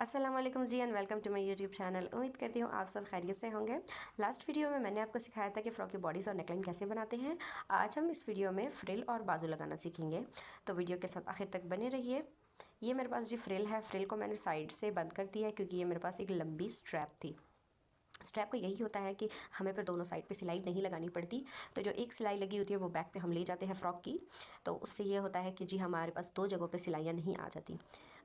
अस्सलाम वालेकुम जी and welcome to my YouTube channel. उम्मीद करती हूँ आप सब खैरियत से होंगे। लास्ट वीडियो में मैंने आपको सिखाया था कि फ्रॉक की बॉडीज़ और नेकलाइन कैसे बनाते हैं। आज हम इस वीडियो में फ्रिल और बाजू लगाना सीखेंगे, तो वीडियो के साथ आखिर तक बने रहिए। ये मेरे पास जी फ्रिल है। फ्रिल को मैंने साइड से बंद कर दिया है क्योंकि ये मेरे पास एक लंबी स्ट्रैप थी। स्ट्रैप का यही होता है कि हमें फिर दोनों साइड पे सिलाई नहीं लगानी पड़ती। तो जो एक सिलाई लगी होती है वो बैक पे हम ले जाते हैं फ़्रॉक की, तो उससे ये होता है कि जी हमारे पास दो जगहों पे सिलाइयाँ नहीं आ जाती।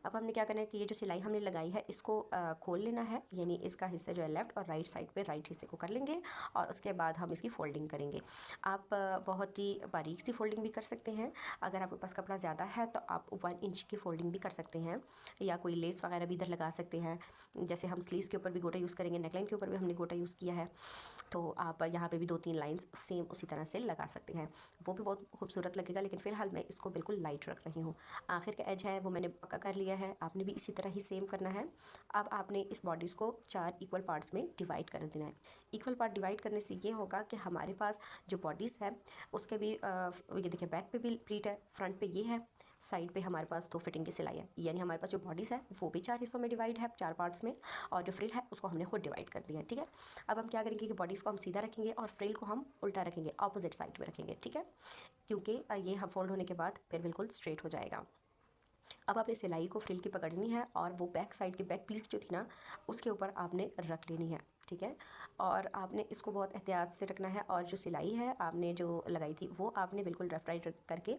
अब हमने क्या करना है कि ये जो सिलाई हमने लगाई है इसको खोल लेना है, यानी इसका हिस्सा जो है लेफ़्ट और राइट साइड पे राइट हिस्से को कर लेंगे और उसके बाद हम इसकी फ़ोल्डिंग करेंगे। आप बहुत ही बारीक सी फ़ोल्डिंग भी कर सकते हैं। अगर आपके पास कपड़ा ज़्यादा है तो आप 1 इंच की फ़ोल्डिंग भी कर सकते हैं, या कोई लेस वगैरह भी इधर लगा सकते हैं। जैसे हम स्लीव्स के ऊपर भी गोटा यूज़ करेंगे, नेकलाइन के ऊपर भी हमने गोटा यूज़ किया है, तो आप यहाँ पे भी 2-3 लाइंस सेम उसी तरह से लगा सकते हैं। वो भी बहुत खूबसूरत लगेगा, लेकिन फ़िलहाल मैं इसको बिल्कुल लाइट रख रही हूँ। आखिर का एज है वो मैंने पक्का कर लिया है, आपने भी इसी तरह ही सेम करना है। अब आपने इस बॉडीज़ को 4 इक्वल पार्ट्स में डिवाइड कर देना है। इक्वल पार्ट डिवाइड करने से ये होगा कि हमारे पास जो बॉडीज़ है उसके भी ये देखिए बैक पे भी प्लीट है, फ्रंट पे ये है, साइड पे हमारे पास 2 फिटिंग की सिलाई है, यानी हमारे पास जो बॉडीज़ है वो भी 4 हिस्सों में डिवाइड है, 4 पार्ट्स में, और जो फ्रिल है उसको हमने खुद डिवाइड कर दिया है। ठीक है, अब हम क्या करेंगे कि बॉडीज़ को हम सीधा रखेंगे और फ्रिल को हम उल्टा रखेंगे, ऑपोजिट साइड में रखेंगे। ठीक है, क्योंकि ये हम फोल्ड होने के बाद फिर बिल्कुल स्ट्रेट हो जाएगा। अब आपने सिलाई को फ्रिल की पकड़नी है और वो बैक साइड की बैक प्लीट जो थी ना उसके ऊपर आपने रख लेनी है। ठीक है, और आपने इसको बहुत एहतियात से रखना है, और जो सिलाई है आपने जो लगाई थी वो आपने बिल्कुल लेफ्ट राइट करके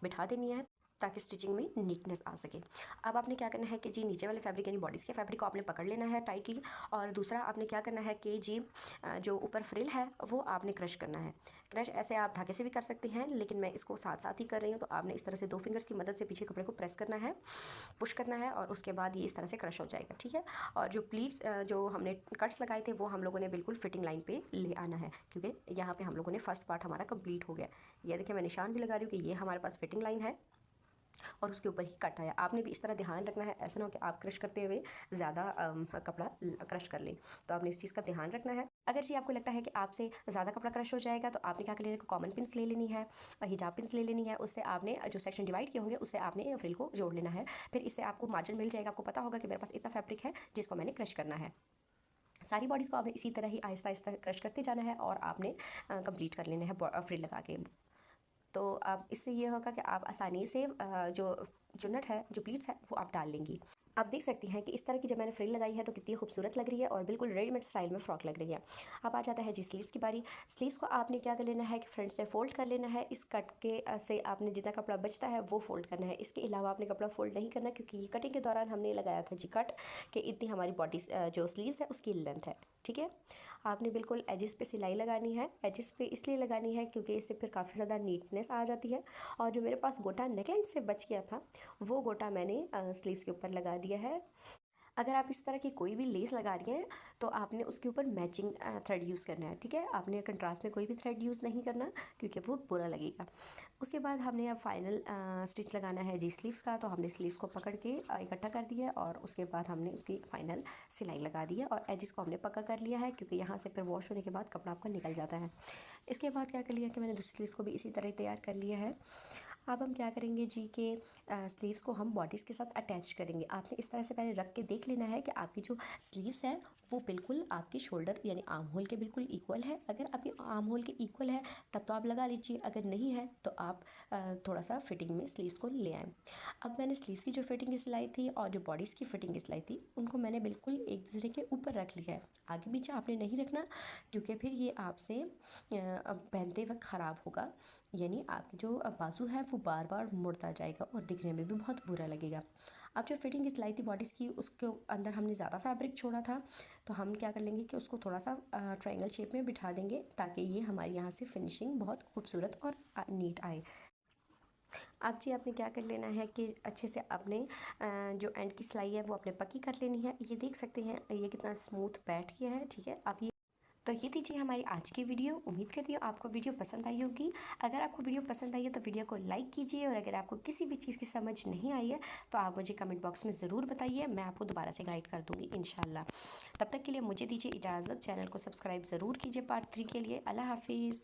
बिठा देनी है ताकि स्टिचिंग में नीटनेस आ सके। अब आपने क्या करना है कि जी नीचे वाले फैब्रिक यानी बॉडीज़ के फैब्रिक को आपने पकड़ लेना है टाइटली, और दूसरा आपने क्या करना है कि जी जो ऊपर फ्रिल है वो आपने क्रश करना है। क्रश ऐसे आप धागे से भी कर सकते हैं, लेकिन मैं इसको साथ साथ ही कर रही हूँ, तो आपने इस तरह से 2 फिंगर्स की मदद से पीछे कपड़े को प्रेस करना है, पुश करना है, और उसके बाद ये इस तरह से क्रश हो जाएगा। ठीक है, और जो प्लीट्स जो हमने कट्स लगाए थे वो हम लोगों ने बिल्कुल फिटिंग लाइन पे ले आना है, क्योंकि यहाँ पे हम लोगों ने फर्स्ट पार्ट हमारा कंप्लीट हो गया। ये देखिए मैं निशान भी लगा रही हूँ कि ये हमारे पास फिटिंग लाइन है और उसके ऊपर ही कट आया। आपने भी इस तरह ध्यान रखना है, ऐसा ना हो कि आप क्रश करते हुए ज़्यादा कपड़ा क्रश कर लें, तो आपने इस चीज़ का ध्यान रखना है। अगर जी आपको लगता है कि आपसे ज़्यादा कपड़ा क्रश हो जाएगा तो आपने क्या कर लेना है, कॉमन पिन्स ले लेनी है, हिजाब पिन्स ले लेनी है, उससे आपने जो सेक्शन डिवाइड किए होंगे उससे आपने फ्रिल को जोड़ लेना है। फिर इससे आपको मार्जिन मिल जाएगा, आपको पता होगा कि मेरे पास इतना फैब्रिक है जिसको मैंने क्रश करना है। सारी बॉडीज़ को आपने इसी तरह ही आहिस्ता आहिस्ता क्रश करते जाना है और आपने कंप्लीट कर लेना है फ्रिल लगा के। तो अब इससे ये होगा कि आप आसानी से जो जो नट है, जो प्लीट्स है वो आप डाल लेंगी। आप देख सकती हैं कि इस तरह की जब मैंने फ्रिल लगाई है तो कितनी खूबसूरत लग रही है और बिल्कुल रेडीमेड स्टाइल में फ़्रॉक लग रही है। अब आ जाता है जी स्लीव्स की बारी। स्लीव्स को आपने क्या कर लेना है कि फ्रंट से फ़ोल्ड कर लेना है। इस कट के से आपने जितना कपड़ा बचता है वो फ़ोल्ड करना है, इसके अलावा आपने कपड़ा फ़ोल्ड नहीं करना, क्योंकि ये कटिंग के दौरान हमने लगाया था जी कट कि इतनी हमारी बॉडी जो स्लीव्स है उसकी लेंथ है। ठीक है, आपने बिल्कुल एजिस पे सिलाई लगानी है। एजिस पे इसलिए लगानी है क्योंकि इससे फिर काफ़ी ज़्यादा नीटनेस आ जाती है। और जो मेरे पास गोटा नेकलाइन से बच गया था वो गोटा मैंने स्लीव्स के ऊपर लगा दिया है। अगर आप इस तरह की कोई भी लेस लगा रही हैं तो आपने उसके ऊपर मैचिंग थ्रेड यूज़ करना है। ठीक है, आपने कंट्रास्ट में कोई भी थ्रेड यूज़ नहीं करना क्योंकि वो बुरा लगेगा। उसके बाद हमने अब फाइनल स्टिच लगाना है जी स्लीव्स का, तो हमने स्लीव्स को पकड़ के इकट्ठा कर दिया और उसके बाद हमने उसकी फाइनल सिलाई लगा दी है और एजिस को हमने पक्का कर लिया है, क्योंकि यहाँ से फिर वॉश होने के बाद कपड़ा आपका निकल जाता है। इसके बाद क्या कर लिया कि मैंने दूसरी स्लीव्स को भी इसी तरह तैयार कर लिया है। अब हम क्या करेंगे जी के स्लीव्स को हम बॉडीज़ के साथ अटैच करेंगे। आपने इस तरह से पहले रख के देख लेना है कि आपकी जो स्लीव्स है वो बिल्कुल आपकी शोल्डर यानी आर्म होल के बिल्कुल इक्वल है। अगर आपकी आर्म होल के इक्वल है तब तो आप लगा लीजिए, अगर नहीं है तो आप थोड़ा सा फिटिंग में स्लीव्स को ले आएँ। अब मैंने स्लीव्स की जो फिटिंग की सिलाई थी और जो बॉडीज़ की फिटिंग की सिलाई थी उनको मैंने बिल्कुल एक दूसरे के ऊपर रख लिया है। आगे पीछे आपने नहीं रखना, क्योंकि फिर ये आपसे पहनते वक्त ख़राब होगा, यानी आपकी जो बाजू है वो बार बार मुड़ता जाएगा और दिखने में भी बहुत बुरा लगेगा। अब जो फिटिंग की सिलाई थी बॉडीज़ की उसके अंदर हमने ज़्यादा फैब्रिक छोड़ा था, तो हम क्या कर लेंगे कि उसको थोड़ा सा ट्रायंगल शेप में बिठा देंगे ताकि ये हमारे यहाँ से फिनिशिंग बहुत खूबसूरत और नीट आए। अब जी आपने क्या कर लेना है कि अच्छे से अपने जो एंड की सिलाई है वो आपने पक्की कर लेनी है। ये देख सकते हैं ये कितना स्मूथ बैठ गया है। ठीक है, आप ये तो ये थी जी हमारी आज की वीडियो। उम्मीद करती हूँ आपको वीडियो पसंद आई होगी। अगर आपको वीडियो पसंद आई है तो वीडियो को लाइक कीजिए, और अगर आपको किसी भी चीज़ की समझ नहीं आई है तो आप मुझे कमेंट बॉक्स में ज़रूर बताइए, मैं आपको दोबारा से गाइड कर दूँगी इंशाल्लाह। तब तक के लिए मुझे दीजिए इजाज़त। चैनल को सब्सक्राइब ज़रूर कीजिए पार्ट 3 के लिए। अल्लाह हाफिज़।